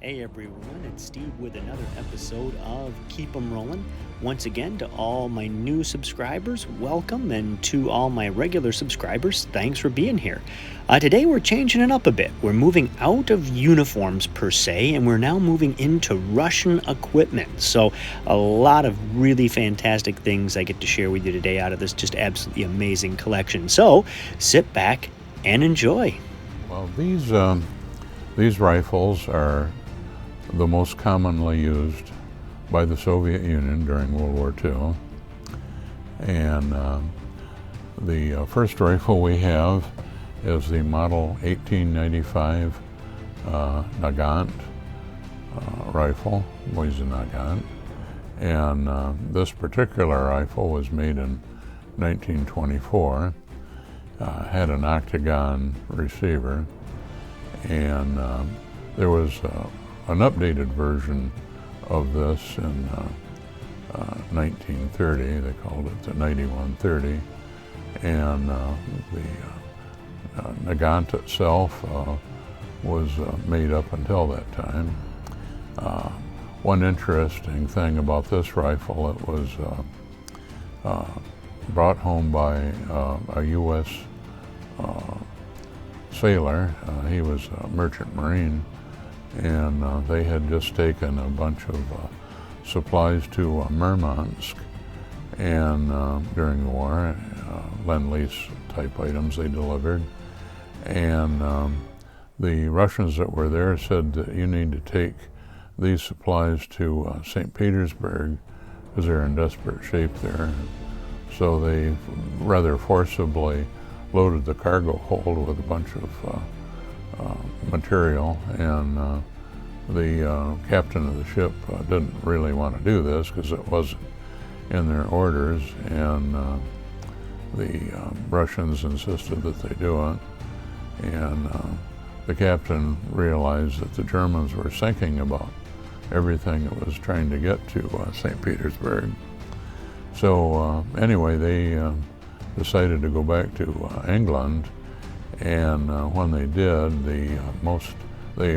Hey everyone, it's Steve with another episode of Keep 'em Rollin'. Once again, to all my new subscribers, welcome, and to all my regular subscribers, thanks for being here. Today we're changing it up a bit. We're moving out of uniforms per se, and we're now moving into Russian equipment. So a lot of really fantastic things I get to share with you today out of this just absolutely amazing collection. So sit back and enjoy. Well, these rifles are the most commonly used by the Soviet Union during World War II. And the first rifle we have is the model 1895 Nagant rifle, Moise Nagant. And this particular rifle was made in 1924, had an octagon receiver, and there was an updated version of this in 1930. They called it the 9130, and the Nagant itself was made up until that time. One interesting thing about this rifle, it was brought home by a U.S. sailor. He was a merchant marine, and they had just taken a bunch of supplies to Murmansk, and during the war, Lend-Lease type items they delivered, and the Russians that were there said that you need to take these supplies to St. Petersburg because they're in desperate shape there. So they rather forcibly loaded the cargo hold with a bunch of material, and the captain of the ship didn't really want to do this because it wasn't in their orders, and the Russians insisted that they do it, and the captain realized that the Germans were thinking about everything that was trying to get to St. Petersburg. So anyway, they decided to go back to England, and when they did, they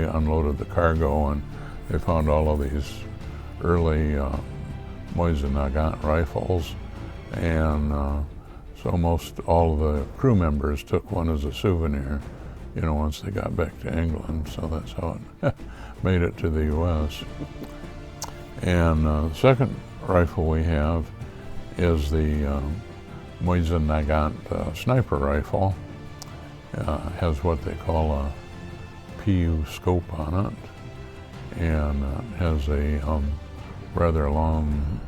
unloaded the cargo, and they found all of these early Moise Nagant rifles, and so most all of the crew members took one as a souvenir, once they got back to England. So that's how it made it to the U.S. And the second rifle we have is the Moise Nagant sniper rifle. Has what they call a PU scope on it, and has a rather long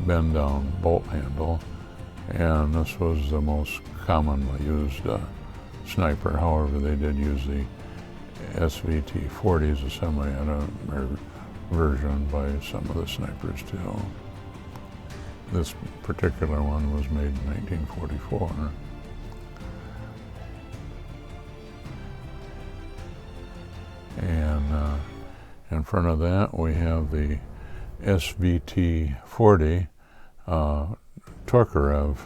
bend down bolt handle, and this was the most commonly used sniper. However, they did use the SVT-40 as a semi-automatic version by some of the snipers too. This particular one was made in 1944. And in front of that we have the SVT-40 Tokarev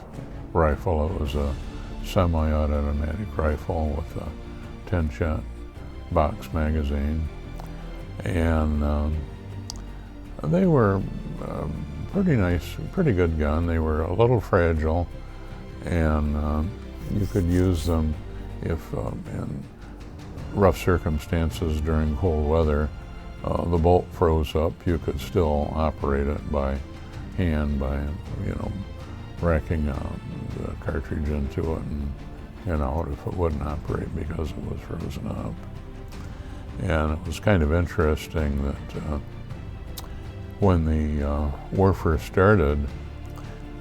rifle. It was a semi-automatic rifle with a 10-shot box magazine, and they were pretty nice, pretty good gun. They were a little fragile, and you could use them if in rough circumstances during cold weather, the bolt froze up. You could still operate it by hand by racking the cartridge into it and out if it wouldn't operate because it was frozen up. And it was kind of interesting that when the war first started,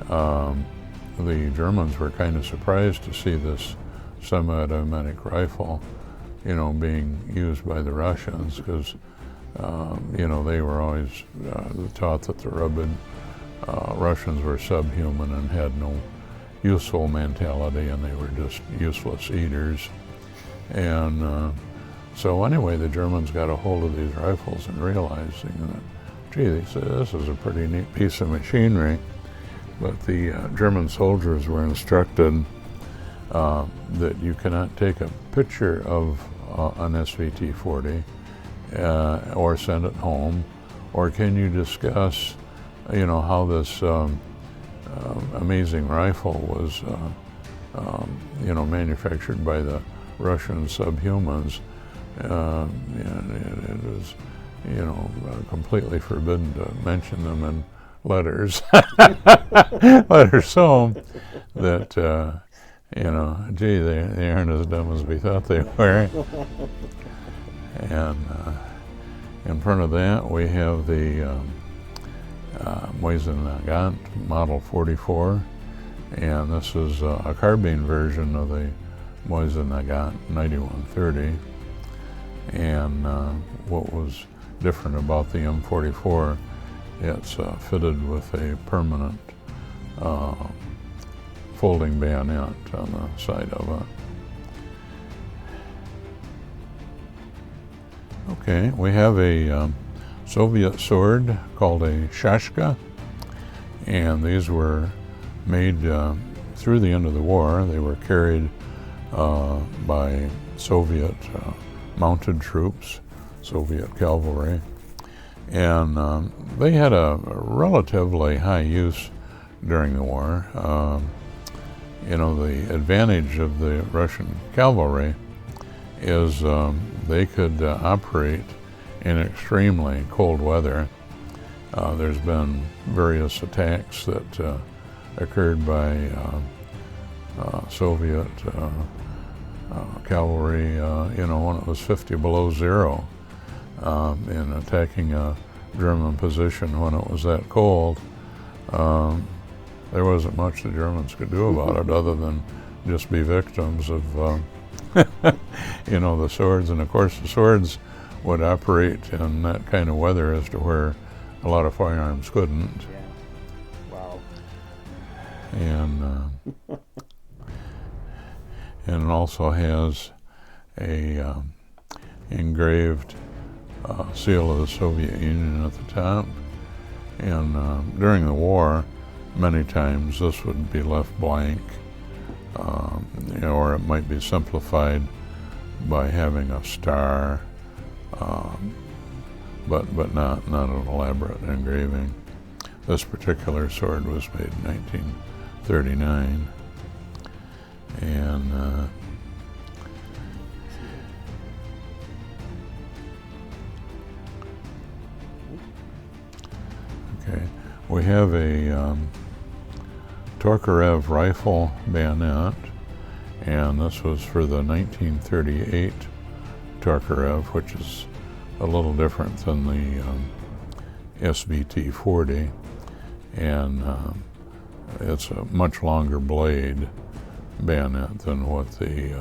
the Germans were kind of surprised to see this semi-automatic rifle, being used by the Russians, because, they were always taught that the rugged Russians were subhuman and had no useful mentality, and they were just useless eaters. And so anyway, the Germans got a hold of these rifles and realizing that, gee, they said, this is a pretty neat piece of machinery. But the German soldiers were instructed that you cannot take a picture of an SVT-40 or send it home? Or can you discuss, how this amazing rifle was, manufactured by the Russian subhumans? And it was, completely forbidden to mention them in letters, letters home, that, gee, they aren't as dumb as we thought they were. And in front of that, we have the Mosin-Nagant Model 44, and this is a carbine version of the Mosin-Nagant 9130. And what was different about the M44, it's fitted with a permanent folding bayonet on the side of it. Okay, we have a Soviet sword called a shashka, and these were made through the end of the war. They were carried by Soviet mounted troops, Soviet cavalry, and they had a relatively high use during the war. The advantage of the Russian cavalry is they could operate in extremely cold weather. There's been various attacks that occurred by Soviet cavalry, when it was 50 below zero, in attacking a German position when it was that cold. There wasn't much the Germans could do about it other than just be victims of, the swords. And of course, the swords would operate in that kind of weather as to where a lot of firearms couldn't. Yeah. Wow. And it also has a engraved seal of the Soviet Union at the top. And during the war, many times this would be left blank, or it might be simplified by having a star, but not an elaborate engraving. This particular sword was made in 1939, and okay, we have a Tokarev rifle bayonet, and this was for the 1938 Tokarev, which is a little different than the SVT-40, and it's a much longer blade bayonet than what the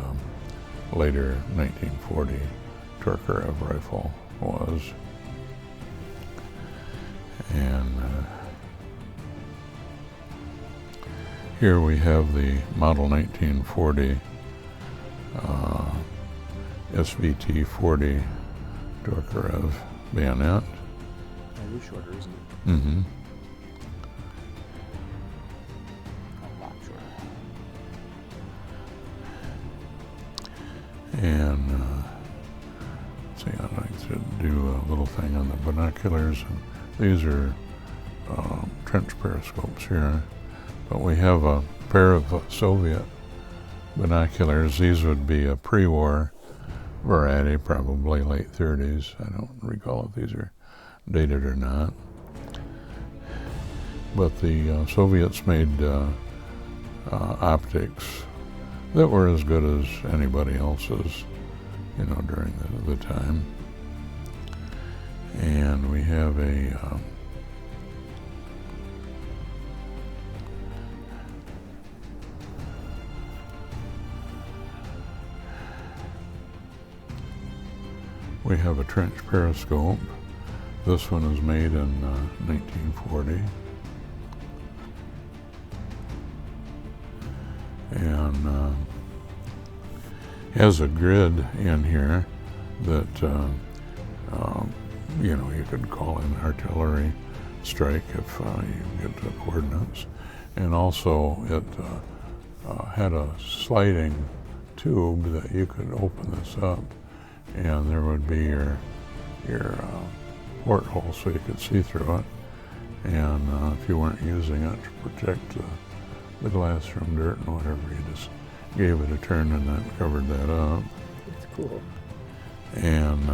later 1940 Tokarev rifle was. And here we have the Model 1940 SVT-40 Tokarev bayonet. It is shorter, isn't it? Mm-hmm. A lot shorter. And let's see, I'd like to do a little thing on the binoculars. These are trench periscopes here, but we have a pair of Soviet binoculars. These would be a pre-war variety, probably late 30s. I don't recall if these are dated or not. But the Soviets made optics that were as good as anybody else's, during the time. And we have a trench periscope. This one is made in 1940. And has a grid in here that you could call in artillery strike if you get the coordinates. And also it had a sliding tube that you could open this up, and there would be your your porthole so you could see through it. And if you weren't using it to protect the glass from dirt and whatever, you just gave it a turn and that covered that up. That's cool. And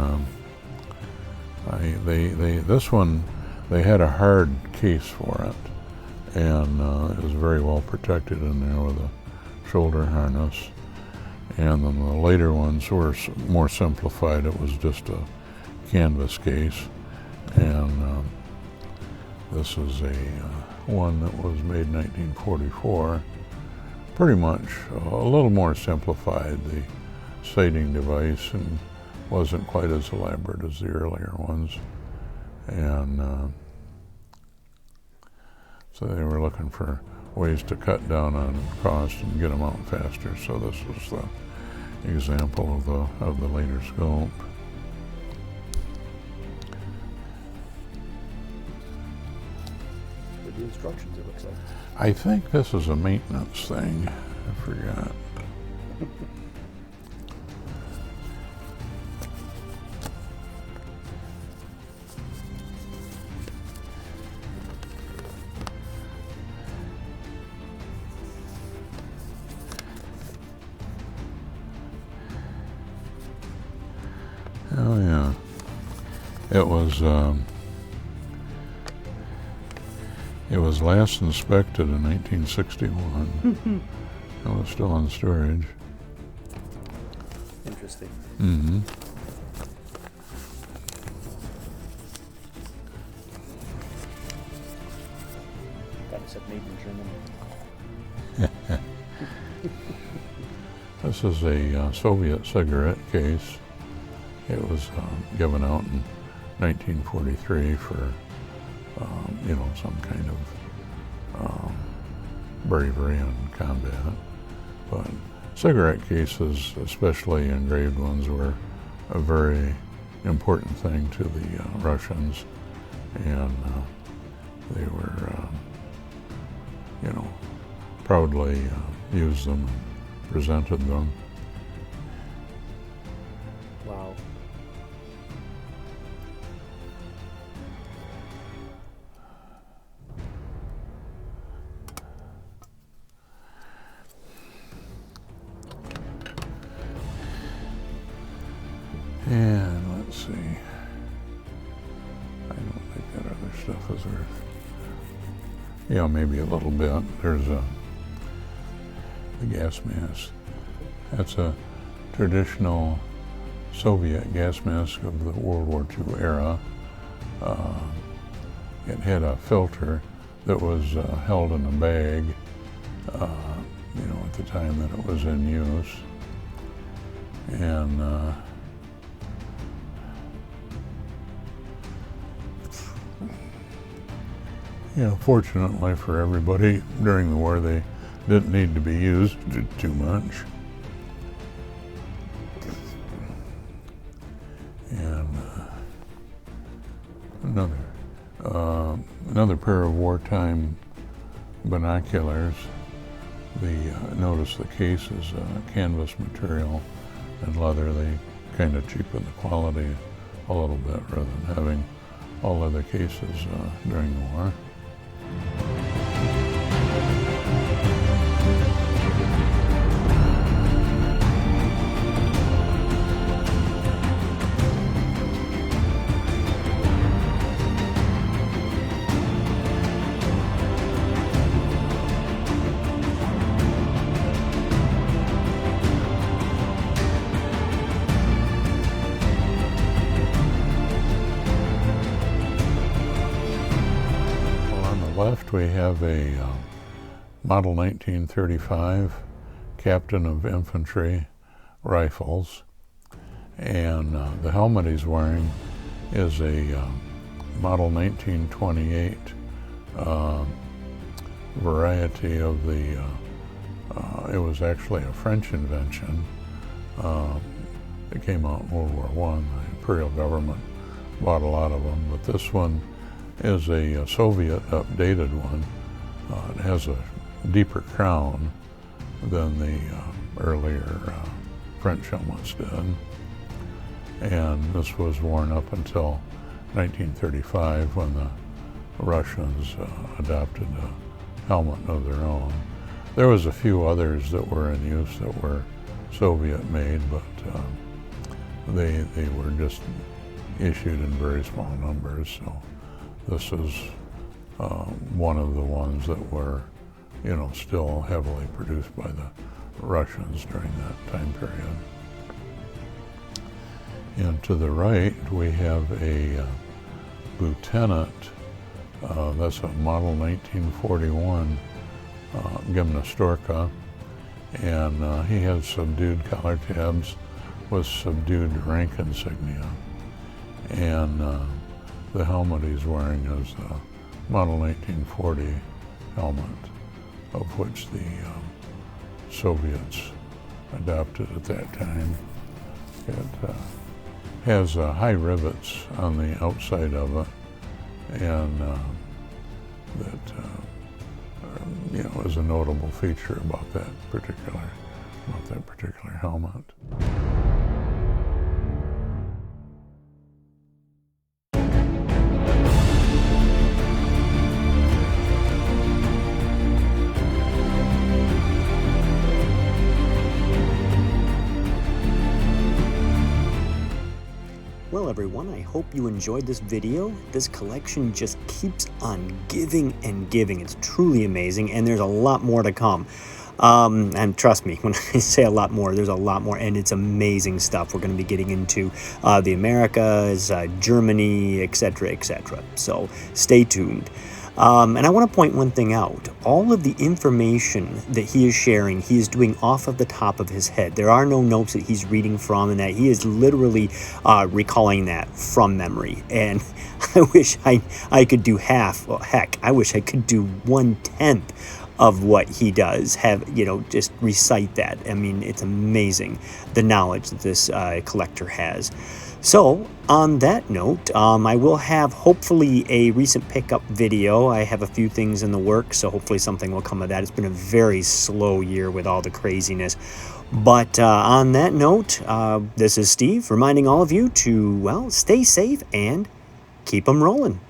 this one, they had a hard case for it, and it was very well protected in there with a shoulder harness. And then the later ones were more simplified. It was just a canvas case, and this is a one that was made in 1944. Pretty much a little more simplified, the sighting device, and wasn't quite as elaborate as the earlier ones. And so they were looking for ways to cut down on cost and get them out faster. So this was the example of the later scope. With the instructions, it looks like. I think this is a maintenance thing. I forgot. Oh yeah, it was last inspected in 1961. It was still in storage. Interesting. Mm-hmm. Thought it said made in Germany. This is a Soviet cigarette case. It was given out in 1943 for, some kind of bravery in combat. But cigarette cases, especially engraved ones, were a very important thing to the Russians, and they were, proudly used them and presented them. Wow. And let's see. I don't think that other stuff is worth. Yeah, maybe a little bit. There's the gas mask. That's a traditional Soviet gas mask of the World War II era. It had a filter that was held in a bag, at the time that it was in use. And fortunately for everybody during the war, they didn't need to be used too much. And another pair of wartime binoculars. Notice the case is canvas material and leather. They kind of cheapen the quality a little bit rather than having all leather cases during the war. Left we have a Model 1935 Captain of Infantry rifles, and the helmet he's wearing is a Model 1928 variety of the, it was actually a French invention. It came out in World War I. The Imperial government bought a lot of them, but this one is a Soviet updated one. It has a deeper crown than the earlier French helmets did. And this was worn up until 1935 when the Russians adopted a helmet of their own. There was a few others that were in use that were Soviet made, but they were just issued in very small numbers. So this is one of the ones that were, still heavily produced by the Russians during that time period. And to the right, we have a Lieutenant. That's a model 1941 Gimnastorka, and he had subdued collar tabs with subdued rank insignia. And the helmet he's wearing is a model 1940 helmet, of which the Soviets adopted at that time. It has high rivets on the outside of it, and that is a notable feature about that particular helmet. Well, everyone, I hope you enjoyed this video. This collection just keeps on giving and giving. It's truly amazing, and there's a lot more to come. And trust me, when I say a lot more, there's a lot more, and it's amazing stuff. We're going to be getting into the Americas, Germany, etc., etc. So stay tuned. And I want to point one thing out. All of the information that he is sharing, he is doing off of the top of his head. There are no notes that he's reading from, and that he is literally recalling that from memory. And I wish I could do half. Well, heck, I wish I could do 1/10 of what he does. Just recite that. I mean, it's amazing the knowledge that this collector has. So, on that note, I will have hopefully a recent pickup video. I have a few things in the works, so hopefully something will come of that. It's been a very slow year with all the craziness. But on that note, this is Steve reminding all of you to, well, stay safe and keep 'em rolling.